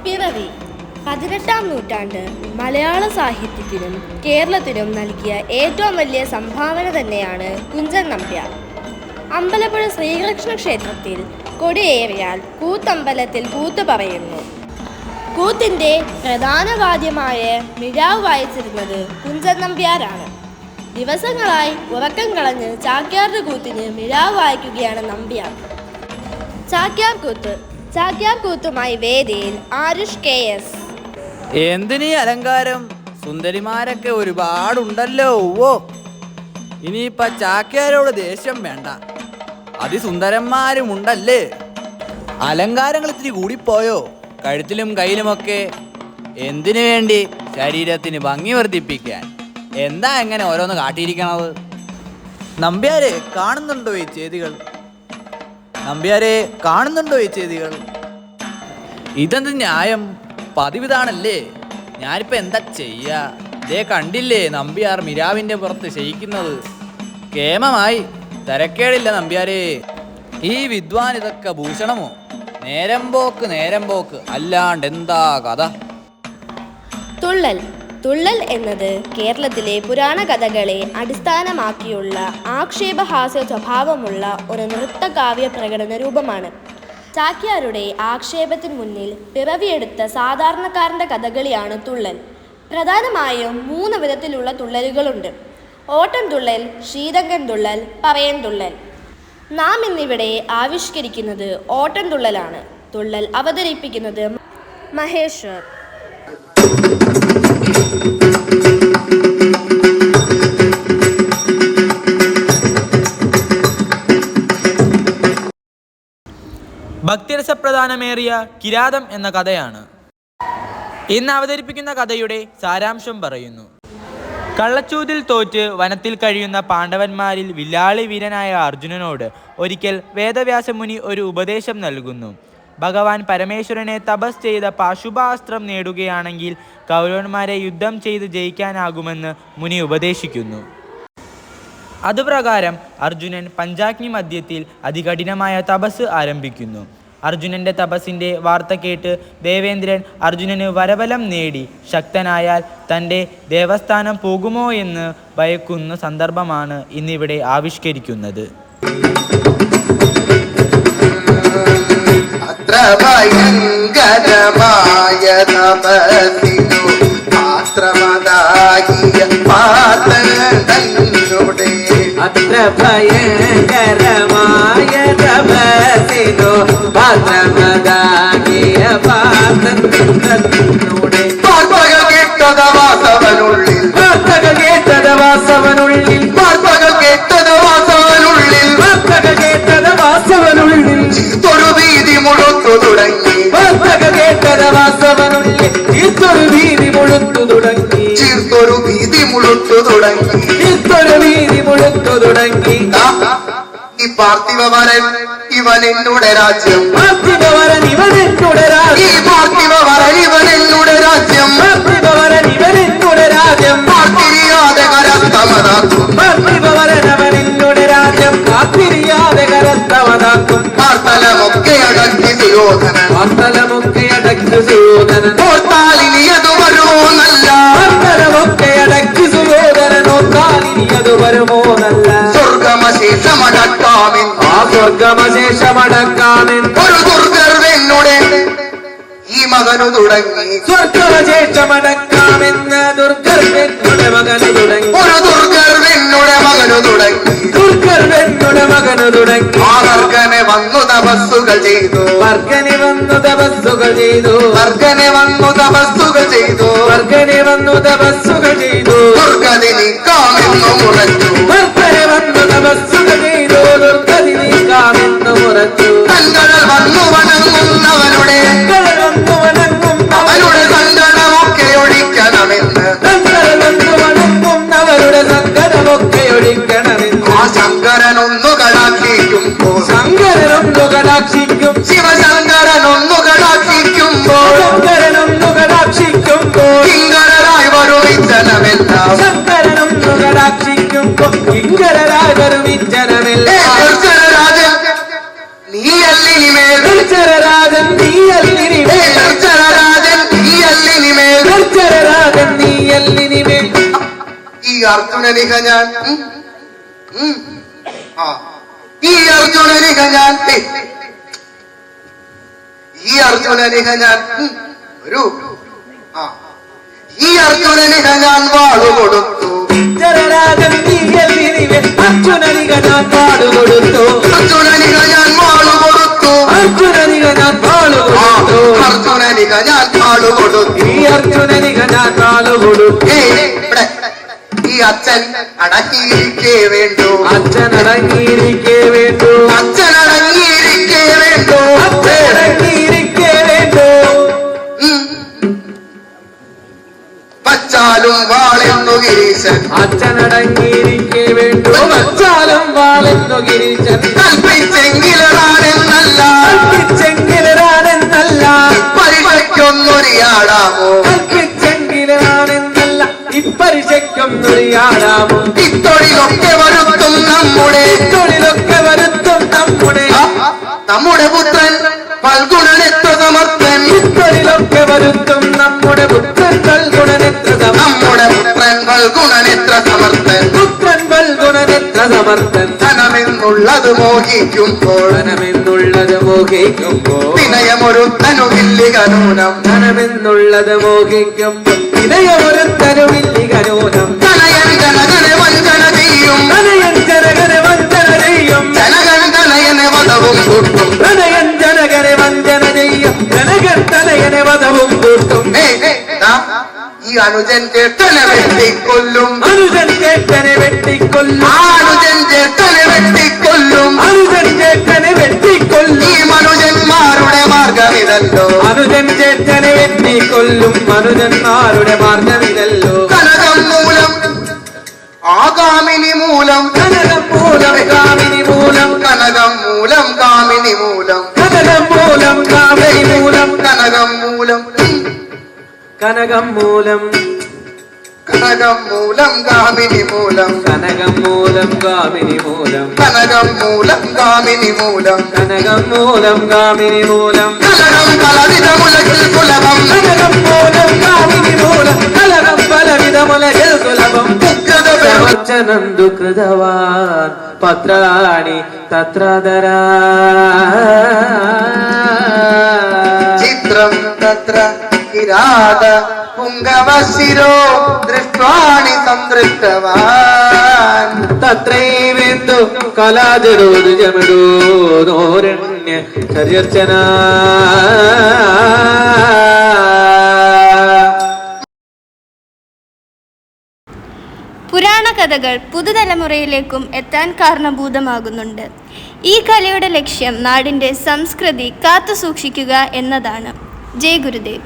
പിറവി 18-ാം നൂറ്റാണ്ട് മലയാള സാഹിത്യത്തിനും കേരളത്തിനും നൽകിയ ഏറ്റവും വലിയ സംഭാവന തന്നെയാണ് കുഞ്ചൻ നമ്പ്യാർ. അമ്പലപ്പുഴ ശ്രീകൃഷ്ണ ക്ഷേത്രത്തിൽ കൊടിയേറിയാൽ കൂത്തമ്പലത്തിൽ കൂത്ത് പറയുന്നു. കൂത്തിൻ്റെ പ്രധാന വാദ്യമായ മിഴാവ് വായിച്ചിരുന്നത് കുഞ്ചൻ നമ്പ്യാരാണ്. ദിവസങ്ങളായി ഉറക്കം കളഞ്ഞ് ചാക്യാരുടെ കൂത്തിന് മിഴാവ് വായിക്കുകയാണ് നമ്പ്യാർ. ചാക്യാർ കൂത്തുമായി വേദിയിൽ ആരുഷ് KS. എന്തിനീ അലങ്കാരം? സുന്ദരിമാരൊക്കെ ഒരുപാടുണ്ടല്ലോ. ഓ, ഇനിയിപ്പ ചാക്യാരോട് ദേഷ്യം വേണ്ട, അതിസുന്ദരന്മാരുമുണ്ടല്ലേ. അലങ്കാരങ്ങൾ ഇത്തിരി കൂടിപ്പോയോ? കഴുത്തിലും കയ്യിലുമൊക്കെ എന്തിനു വേണ്ടി? ശരീരത്തിന് ഭംഗി വർദ്ധിപ്പിക്കാൻ. എന്താ എങ്ങനെ ഓരോന്ന് കാട്ടിയിരിക്കണത്? നമ്പ്യാരെ കാണുന്നുണ്ടോ ഈ ചെയ്തികൾ? ഇതെന്ത് ന്യായം? പതിവിതാണല്ലേ. ഞാനിപ്പോ എന്താ ചെയ്യാ? ദേ കണ്ടില്ലേ നമ്പ്യാർ മിരാവിൻ്റെ പുറത്ത് ശയിക്കുന്നത്. കേമമായി, തരക്കേടില്ല നമ്പ്യാരേ. ഈ വിദ്വാൻ ഇതൊക്കെ ഭൂഷണമോ? നേരം പോക്ക് അല്ലാണ്ട് എന്താ കഥ? തുള്ളൽ എന്നത് കേരളത്തിലെ പുരാണ കഥകളെ അടിസ്ഥാനമാക്കിയുള്ള ആക്ഷേപഹാസ്യ സ്വഭാവമുള്ള ഒരു നൃത്തകാവ്യ പ്രകടന രൂപമാണ്. ചാക്യാരുടെ ആക്ഷേപത്തിന് മുന്നിൽ പിറവിയെടുത്ത സാധാരണക്കാരൻ്റെ കഥകളിയാണ് തുള്ളൽ. പ്രധാനമായും 3 വിധത്തിലുള്ള തുള്ളലുകളുണ്ട്: ഓട്ടൻതുള്ളൽ, ശീതങ്കൻ തുള്ളൽ, പറയൻ തുള്ളൽ. നാം ഇന്നിവിടെ ആവിഷ്കരിക്കുന്നത് ഓട്ടൻതുള്ളലാണ്. തുള്ളൽ അവതരിപ്പിക്കുന്നത് മഹേശ്വർ. ഭക്തിരസപ്രധാനമേറിയ കിരാതം എന്ന കഥയാണ് ഇന്ന് അവതരിപ്പിക്കുന്ന കഥയുടെ സാരാംശം പറയുന്നു. കള്ളച്ചൂതിൽ തോറ്റ് വനത്തിൽ കഴിയുന്ന പാണ്ഡവന്മാരിൽ വില്ലാളി വീരനായ അർജുനനോട് ഒരിക്കൽ വേദവ്യാസമുനി ഒരു ഉപദേശം നൽകുന്നു. ഭഗവാൻ പരമേശ്വരനെ തപസ് ചെയ്ത പാശുപാസ്ത്രം നേടുകയാണെങ്കിൽ കൗരവന്മാരെ യുദ്ധം ചെയ്ത് ജയിക്കാനാകുമെന്ന് മുനി ഉപദേശിക്കുന്നു. അതുപ്രകാരം അർജുനൻ പഞ്ചാഗ്നി മധ്യത്തിൽ അതികഠിനമായ തപസ് ആരംഭിക്കുന്നു. അർജുനന്റെ തപസ്സിന്റെ വാർത്ത കേട്ട് ദേവേന്ദ്രൻ അർജുനന് വരബലം നേടി ശക്തനായാൽ തൻ്റെ ദേവസ്ഥാനം പോകുമോ എന്ന് ഭയക്കുന്ന സന്ദർഭമാണ് ഇന്നിവിടെ ആവിഷ്കരിക്കുന്നത്. അത്ര ഭയങ്കരമായ തപസ്സിനോ പാത്രമതാകിയ പാത്രത്തിനൂടെ പാർപ്പകൾ കേട്ടത വാസവനുള്ളിൽ ഒരു വീതി മുഴുത്തു തുടങ്ങി ഈ പാർത്ഥിവവരൻ ഇവൻ എന്നോട് രാജ്യം, പാർത്തലമൊക്കെ അടക്കി സുയോധനൻ ഓർത്താലിനിയതു വരുമോ നല്ല സ്വർഗമശേഷമടക്കാമെൻ ഒരു ദുർഗർവെന്നുടെ ഈ മകനു തുടങ്ങി സ്വർഗമശേഷമടക്കാമെന്ന് ദുർഗർവെന്നുടെ മകനു തുടങ്ങി വർഗനെ വന്നു തപസ്സുകൾ ചെയ്തു ദുർഗതി നീക്കാമെന്നു മുറച്ചു കൺകൾ വന്നു വണങ്ങുന്നവരുടെ അവരുടെ സങ്കടമൊക്കെ ഒഴിക്കണമെന്ന് ആ ശങ്കരനൊന്നു കടാക്ഷിക്കുമ്പോൾ ശിവശങ്കരനൊന്നു കടാക്ഷിക്കുമ്പോൾ കിങ്കരരായി വരുവിച്ചനമെല്ലാം അർജുനനിക ഞാൻ ഈ അർജുനനിക ഞാൻ ഈ അർജുനനിക ഞാൻ ഒരു ഈ അർജുനനിക ഞാൻ വാളു കൊടുത്തു അർജുനനിക ഞാൻ വാളു കൊടുത്തു അർജുനനിക ഞാൻ വാളു കൊടുത്തു അർജുനനിക ഞാൻ വാളു കൊടുത്തു അർജുനനിക ഞാൻ വാളു കൊടുത്തു ഈ അർജുനനിക ഞാൻ വാളു കൊടുത്തു. ഈ അച്ഛൻ അടങ്ങിയിരിക്കേ വേണ്ടു അച്ഛൻ അടങ്ങിയിരിക്കേ വേണ്ടു അച്ഛൻ അടങ്ങിയിരിക്കേ വേണ്ടു അടങ്ങിയിരിക്കേ വേണ്ടു വച്ചാലും വാളെന്നു ഗിരീശൻ അച്ഛൻ അടങ്ങിയിരിക്കേ വേണ്ടു വച്ചാലും വാളെന്നു ഗിരീശൻ കൽപ്പിച്ചെങ്കിലാണെന്നല്ല കൽപ്പിച്ചെങ്കിലാണെന്നല്ല പരീക്ഷയ്ക്കൊന്നൊരിയാടാമോ കൽപ്പിച്ചെങ്കിലാണെന്നല്ല ഇപ്പരിശയ്ക്കൊന്നൊരിയാടാമോ ഇത്തൊഴിലൊക്കെ വരുത്തും തൊഴിലൊക്കെ വരുത്തും നമ്മുടെ പുത്രൻ ഫൽഗുണനെത്ര സമർത്ഥൻ ഇത്തൊഴിലൊക്കെ വരുത്തും നമ്മുടെ പുത്രൻ ഫൽഗുണനെത്ര നമ്മുടെ പുത്രൻ ഫൽഗുണനെത്ര സമർത്ഥൻ പുത്രൻ ഫൽഗുണനെത്ര സമർത്ഥൻ ധനമെന്നുള്ളത് മോഹിക്കുമ്പോൾ ധനമെന്നുള്ളത് മോഹിക്കുമ്പോൾ വിനയമൊരുത്തനുമില്ലികനൂനം ധനമെന്നുള്ളത് മോഹിക്കുമ്പോൾ വിനയമൊരുത്തനുമില്ലികനൂനം തനയൻ ജനകനെ വഞ്ചന ചെയ്യും തനയൻ ജനകനെ വഞ്ചന ചെയ്യും ജനകൻ തനയനെ വധവും കൂട്ടും തനയൻ ജനകനെ വഞ്ചന ചെയ്യും ജനകൻ തനയനെ വധവും കൂട്ടും. ഈ അനുജൻ ചേട്ടനെ വെട്ടിക്കൊല്ലും അനുജൻ ചേട്ടനെ വെട്ടിക്കൊല്ലും അനുജൻ ചേട്ടനെ വെട്ടിക്കൊല്ലും അനുജൻ ചേട്ടനെ വെട്ടിക്കൊല്ലും ഈ മനുജന്മാരുടെ മാർഗമിതല്ലോ അനുജൻ ചേട്ടനെ വെട്ടിക്കൊല്ലും മനുജന്മാരുടെ മാർഗമിതല്ലോ. കനകം മൂലം ആകാമിനി മൂലം കനകം മൂലം കാമിനി മൂലം കനകം മൂലം കാമിനി മൂലം കനകം മൂലം കാമിനി മൂലം കനകം മൂലം കനകം മൂലം കനകം മൂലം കാമിനി മൂലം കനകം മൂലം കാമിനി മൂലം കനകം മൂലം കാമിനി മൂലം കനകം മൂലം കാമിനി മൂലം കനകം പലവിധമുലകിൽ സുലഭം കനകം മൂലം കാമിനി മൂലം കലകം പലവിധ മുലകിൽ സുലഭം പ്രവചനന്തു കൃതവാൻ പത്രാണി തത്രധരാ ചിത്രം തത്ര കിരാത പുങ്കവശിരോ ദൃഷ്ട്വാണി സംതൃപ്തവാൻ തത്രൈവേന്ദു കലാജരോരുജമടോ നോരണ്യ ശര്യർച്ചന. പുരാണ കഥകൾ പുതുതലമുറയിലേക്കും എത്താൻ കാരണഭൂതമാകുന്നുണ്ട്. ഈ കലയുടെ ലക്ഷ്യം നാടിൻ്റെ സംസ്കൃതി കാത്തുസൂക്ഷിക്കുക എന്നതാണ്. ജയ് ഗുരുദേവ്.